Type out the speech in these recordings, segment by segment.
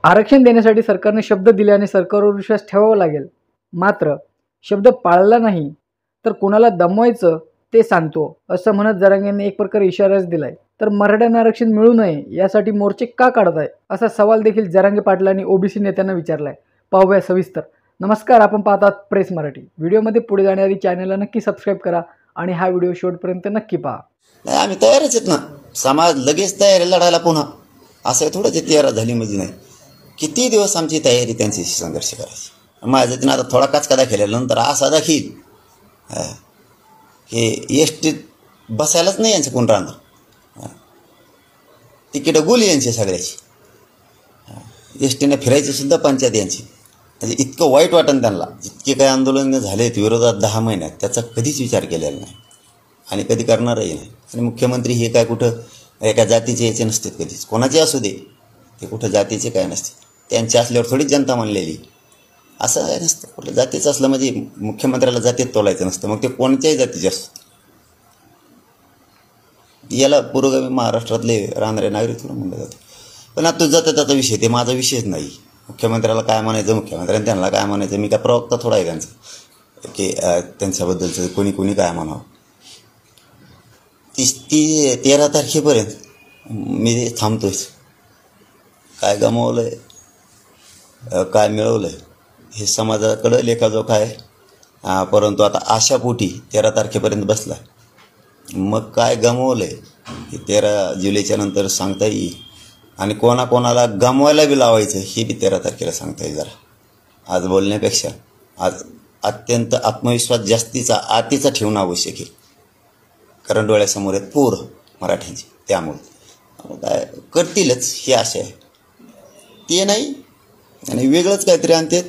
आरक्षण देण्यासाठी सरकारने शब्द दिल्याने सरकारवर विश्वास ठेवावा लागेल. मात्र शब्द पाळला नाही तर कोणाला दमवायचं ते सांगतो असं म्हणत जरांगेंनी एक प्रकारे इशाराच दिलाय. तर मराठ्यांना आरक्षण मिळू नये यासाठी मोर्चे का काढताय असा सवाल देखील जरांगे पाटलांनी ओबीसी नेत्यांना विचारलाय. पाहूया सविस्तर. नमस्कार, आपण पाहतात प्रेस मराठी. व्हिडिओमध्ये पुढे जाण्याआधी चॅनलला नक्की सबस्क्राईब करा आणि हा व्हिडिओ शेवटपर्यंत नक्की पहा. नाही, आम्ही तयारच आहेत ना. समाज लगेच तयार आहे लढायला पुन्हा. असं थोडंच तयार झाली म्हणजे नाही. किती दिवस आमची तयारी त्यांची संघर्ष करायची. माझं तिनं आता थोडा काचका दाखवल्यानंतर असा दाखील की एसटीत बसायलाच नाही यांचं कोण राहणार. तिकीटं गोली यांची सगळ्याची. एसटीने फिरायची सुद्धा पंचायत यांची. म्हणजे इतकं वाईट वाटन त्यांना. जितके काही आंदोलन झालेत विरोधात 10 महिन्यात त्याचा कधीच विचार केलेला नाही आणि कधी करणारही नाही. आणि मुख्यमंत्री हे काय कुठं एका जातीचे याचे नसतात कधीच. कोणाचे असू दे ते कुठं जातीचे काय नसते. त्यांचे असल्यावर थोडीच जनता म्हणलेली. असं काय नसतं. कुठलं जातीचं असलं म्हणजे मुख्यमंत्र्याला जातीत तोलायचं नसतं. मग ते कोणत्याही जातीचे असतं. याला पुरोगामी महाराष्ट्रातले राहणारे नागरिक थोडं म्हणलं जातं. पण आता तुझा त्याचा विषय ते माझा विषयच नाही. मुख्यमंत्र्याला काय म्हणायचं मुख्यमंत्र्यांनी त्यांना काय म्हणायचं. मी काय प्रवक्ता थोडा आहे त्यांचं की त्यांच्याबद्दलचं कोणी काय म्हणावं. ती 13 तारखेपर्यंत मी थांबतोयच. काय गमावलं आहे काय मिळवलं आहे हे समाजाकडं लेखाजोखा आहे. परंतु आता आशापोटी 13 तारखेपर्यंत बसला. मग काय गमावलं आहे हे 13 जुलैच्या नंतर सांगता येईल. आणि कोणाला गमवायला बी लावायचं हे बी 13 तारखेला सांगता येईल. जरा आज बोलण्यापेक्षा आज अत्यंत आत्मविश्वास जास्तीचा आतीचा ठेवणं आवश्यक आहे. कारण डोळ्यासमोर आहेत पोरं मराठ्यांची. त्यामुळे काय करतीलच ही आशा आहे. ते नाही आणि वेगळंच काहीतरी आणतात.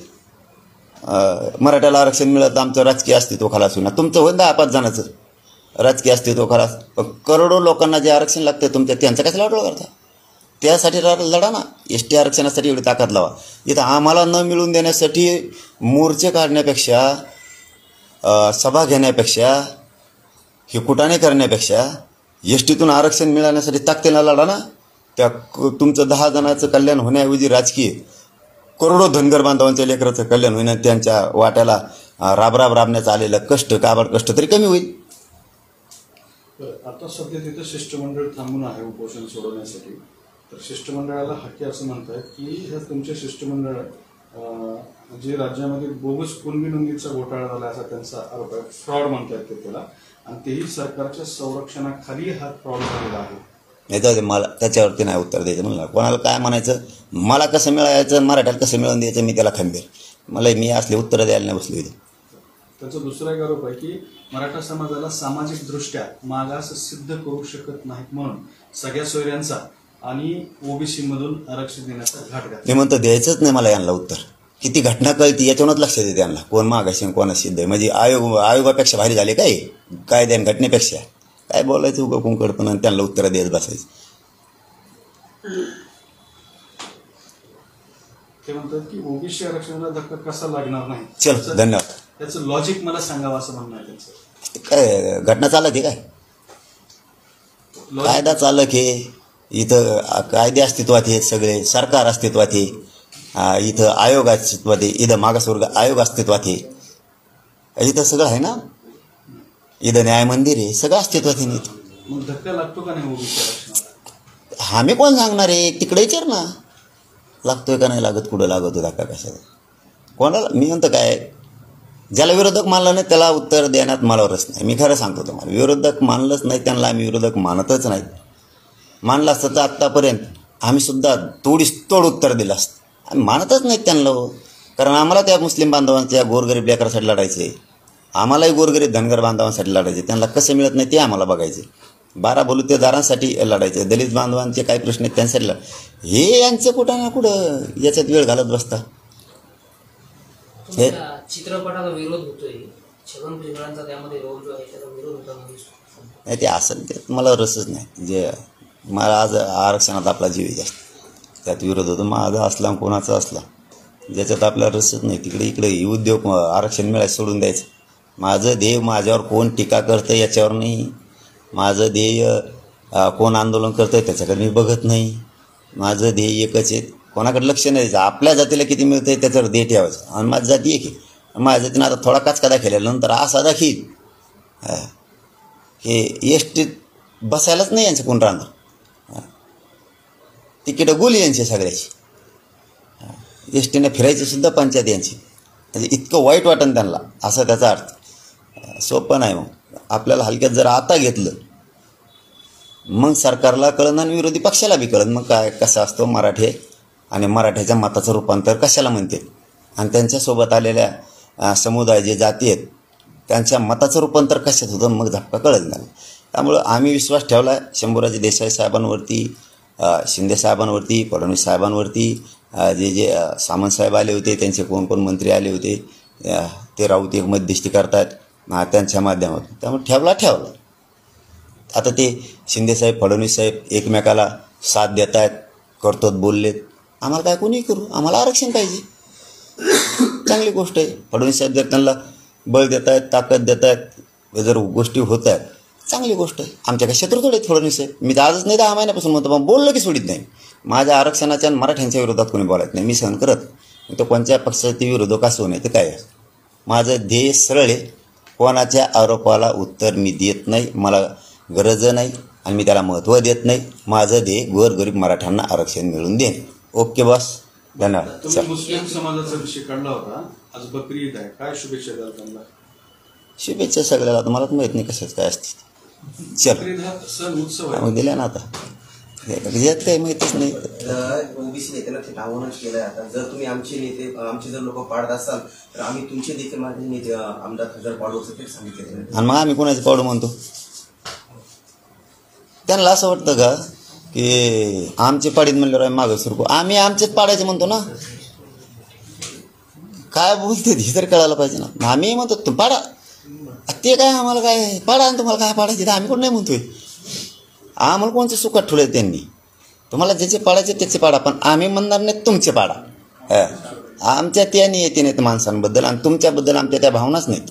मराठ्याला आरक्षण मिळत आमचं राजकीय अस्तित्व खलास होणार. तुमचं होईल 10-5 जणांचं राजकीय अस्तित्व खलास. पण करोडो लोकांना जे आरक्षण लागतं तुमच्या त्यांचं कसं लढवं करता. त्यासाठी लढा ना. एसटी आरक्षणासाठी एवढी ताकद लावा. इथं आम्हाला न मिळून देण्यासाठी मोर्चे काढण्यापेक्षा सभा घेण्यापेक्षा हे कुटाणे करण्यापेक्षा एसटीतून आरक्षण मिळवण्यासाठी ताकदीनं लढा ना. त्या तुमचं 10 जणांचं कल्याण होण्याऐवजी राजकीय करोडो धनगर बांधवांच्या लेकराचं कल्याण होईन. त्यांच्या वाट्याला राबण्याचं आलेलं कष्ट काबाड कष्ट तरी कमी होईल. आता सध्या तिथं शिष्टमंडळ थांबून आहे उपोषण सोडवण्यासाठी. तर शिष्टमंडळाला हाके असं म्हणतात की हे तुमचे शिष्टमंडळ जे राज्यामध्ये बोगस कुणबी नोंदीचा घोटाळा झाला असा त्यांचा आरोप आहे. फ्रॉड म्हणतात ते त्याला. आणि तेही सरकारच्या संरक्षणाखाली हा फ्रॉड झालेला आहे. नाही तर मला त्याच्यावरती नाही उत्तर द्यायचं. म्हणलं कोणाला काय म्हणायचं मला कसं मिळायचं मराठ्याला कसं मिळवून द्यायचं मी त्याला खंबीर. मी असले उत्तरं द्यायला नाही बसलो इथं. त्याचा दुसरा एक आरोप आहे की मराठा समाजाला सामाजिकदृष्ट्या मागास सिद्ध करू शकत नाहीत म्हणून सगळ्या सोयऱ्यांचा आणि ओबीसी मधून आरक्षण देण्याचा घाट घातला. मी म्हणतो द्यायचंच नाही मला यांना उत्तर. किती घटना कळती याच्यावरच लक्षात येते यांना कोण मागाशी आणि कोणा सिद्ध आहे. म्हणजे आयोगापेक्षा भारी झाले काय कायद्यान घटनेपेक्षा. काय बोलायचं उगा कुंकडपण आणि त्यांना उत्तरं देत बसायचं. ते म्हणतात की ओबीसी आरक्षणाला धक्का कसा लागणार नाही. चल धन्यवाद. त्याचं लॉजिक मला सांगावं असं म्हणणं आहे त्यांचं. काय घटना चालक आहे काय कायदा चालक आहे. इथं कायदे अस्तित्वात आहेत सगळे. सरकार अस्तित्वात आहे. इथं आयोग अस्तित्वात आहे. इथं मागासवर्ग आयोग अस्तित्वात आहे. इथं सगळं आहे ना. इथं न्याय मंदिर आहे. सगळं अस्तित्वात आहे. मग धक्का लागतो का नाही ओबीसी आरक्षणाला. आम्ही कोण सांगणार आहे. तिकडे विचार ना लागतोय का नाही लागत. कुठं लागतो धक्का कशाला कोणाला. मी म्हणतो काय ज्याला विरोधक मानलं नाही त्याला उत्तर देण्यात मला रस नाही. मी खरं सांगतो तुम्हाला. विरोधक मानलंच नाही त्यांना आम्ही विरोधक मानतच नाहीत. मानलं असतं तर आत्तापर्यंत आम्ही सुद्धा तोड उत्तर दिलं असतं. आम्ही मानतच नाहीत त्यांना. कारण आम्हाला त्या मुस्लिम बांधवांच्या गोरगरीब लेकरासाठी लढायचं आहे. आम्हालाही गोरगरीब धनगर बांधवांसाठी लढायचे. त्यांना कसं मिळत नाही ते आम्हाला बघायचे. 12 बलुतेदारांसाठी लढायचे. दलित बांधवांचे काही प्रश्न आहेत त्यांसाठी हे यांचं कुठं ना कुठं याच्यात वेळ घालत बसता. हे चित्रपटाला विरोध होतोय. छगन भुजबळांचा त्यामध्ये रोल जो आहे त्याचा विरोध होता. नाही ते असं त्यात मला रसच नाही. जे मला आज आरक्षणात आपला जीव आहे जास्त. त्यात विरोध होतो माझा असला कोणाचा असला ज्याच्यात आपल्याला रसच नाही. इकडे उद्योग आरक्षण मिळायचं सोडून द्यायचं. माझं ध्येय माझ्यावर कोण टीका करतं याच्यावर नाही. माझं ध्येय कोण आंदोलन करतं त्याच्याकडे मी बघत नाही. माझं ध्येय एकच आहे कोणाकडे लक्ष नाही द्यायचं. आपल्या जातीला किती मिळतंय त्याच्यावर दे ठेवायचं. आणि माझी जाती एक आहे, माझ्या जातीनं आता थोडा काचका दाखवलेला नंतर असा दाखील की एसटीत बसायलाच नाही यांचं कोण राहणार. तिकीटं गोली यांची सगळ्याची. एसटीने फिरायची सुद्धा पंचायत यांची. म्हणजे इतकं वाईट वाटन त्यांना, असा त्याचा अर्थ. सोपं नाही. मग आपल्याला हलक्यात जर आता घेतलं मग सरकारला कळन आणि विरोधी पक्षाला बी कळन मग काय कसं असतं मराठी आणि मराठ्याच्या मताचं रूपांतर कशाला म्हणते. आणि त्यांच्यासोबत आलेल्या समुदाय जे जाती आहेत त्यांच्या मताचं रूपांतर कशात होतं मग झपका कळत नाही. त्यामुळं आम्ही विश्वास ठेवला शंभूराजे देसाई साहेबांवरती, शिंदे साहेबांवरती, फडणवीस साहेबांवरती, जे सामंत साहेब आले होते, त्यांचे कोण कोण मंत्री आले होते, ते राऊत एक मध्यस्थी करतात त्यांच्या माध्यमातून. त्यामुळे ठेवला. आता ते शिंदेसाहेब फडणवीस साहेब एकमेकाला साथ देत आहेत, करतोत, बोललेत. आम्हाला काय कोणी करू, आम्हाला आरक्षण पाहिजे. चांगली गोष्ट आहे. फडणवीस साहेब जर त्यांना बळ देत आहेत, ताकद देत आहेत, जर गोष्टी होत आहेत, चांगली गोष्ट आहे. आमच्या काही शत्रू थोडे फडणवीस साहेब. मी तर आजच नाही 10 महिन्यापासून म्हणतो, पण बोललो की सोडित नाही. माझ्या आरक्षणाच्या आणि मराठ्यांच्या विरोधात कोणी बोलायचं नाही. मी सहन करत. तो कोणत्या पक्षाचे विरोधक असो नाही ते काय. माझं ध्येय सरळ आहे. कोणाच्या आरोपाला उत्तर मी देत नाही, मला गरज नाही आणि मी त्याला महत्त्व देत नाही. माझं ध्येय गोरगरीब मराठ्यांना आरक्षण मिळवून देणे. ओके बॉस, धन्यवाद. तुम्ही मुस्लिम समाजाचा विषय काढला होता. आज बकरी ईद आहे, काय शुभेच्छा द्याल त्यांना? शुभेच्छा सगळ्याला. आता मलाच माहीत नाही कशाच काय असते. चल बकरी ईद हा सण उत्सव आहे. मग दिल्या ना आता यात काही माहितीच नाही. ओबीसी नेत्यांना ते आव्हानच केलंय. आता जर तुम्ही आमचे जर लोक पाडत असाल तर आम्ही तुमचे देखील माझे नेते आमदार खासदार पाडू असं ते सांगितले. आणि मग आम्ही कोणाचे पाडू म्हणतो? त्यांना असं वाटतं का की आमचे पाडीत म्हणल्यावर आम्ही मागं सरकू? आम्ही आमचेच पाडायचे म्हणतो ना. काय बोलते हे तर कळायला पाहिजे ना. आम्ही म्हणतो तुम्ही पाडा, ते काय आम्हाला काय पाडा आणि तुम्हाला काय पाडायचे आम्ही कोण नाही म्हणतोय. आम्हाला कोणते सुखात ठेवले त्यांनी. तुम्हाला ज्याचे पाडायचे त्याचे पाडा, पण आम्ही म्हणणार नाही तुमचे पाडा. आमच्या त्या नियती नाहीत माणसांबद्दल आणि तुमच्याबद्दल आमच्या त्या भावनाच नाहीत.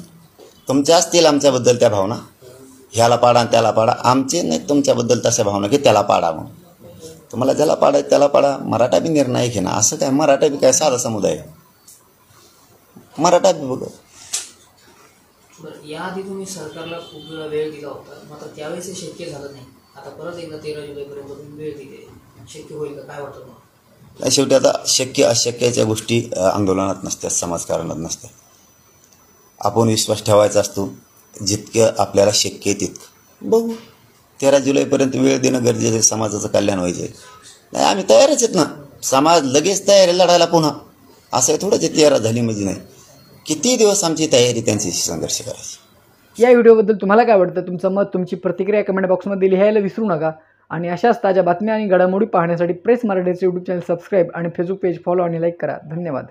तुमच्या असतील आमच्याबद्दल त्या भावना, ह्याला पाडा आणि त्याला पाडा. आमचे नाही तुमच्याबद्दल तशा भावना की त्याला पाडा म्हणून. तुम्हाला ज्याला पाडायचं त्याला पाडा. मराठा बी निर्णायक आहे ना. असं काय मराठा बी काय साधा समुदाय आहे. मराठा बी बघ. याआधी तुम्ही सरकारला खूप वेळ दिला होता, मात्र त्यावेळेस हे शक्य झालं नाही. आता परत एकदा 13 जुलैपर्यंत तुम्ही वेळ दिली, शक्य होईल का? काय वाटतं मग? शेवटी आता शक्य अशक्याच्या गोष्टी आंदोलनात नसतात, समाजकारणात नसतात. आपण विश्वास ठेवायचा असतो. जितकं आपल्याला शक्य आहे तितकं बघू. 13 जुलैपर्यंत वेळ देणं गरजेचं आहे. समाजाचं कल्याण व्हायचं आहे. नाही आम्ही तयारच आहेत ना. समाज लगेच तयार आहे लढायला पुन्हा. असं आहे थोडंच तयार झाली म्हणजे नाही. किती दिवस आमची तयारी त्यांच्याशी संघर्ष करायची. या व्हिडिओबद्दल तुम्हाला काय वाटतं? तुमचं मत, तुमची प्रतिक्रिया कमेंट बॉक्समध्ये लिहायला विसरू नका. आणि अशाच ताज्या बातम्या आणि घडामोडी पाहण्यासाठी प्रेस मराठीचे यूट्यूब चॅनल सबस्क्राईब आणि फेसबुक पेज फॉलो आणि लाईक करा. धन्यवाद.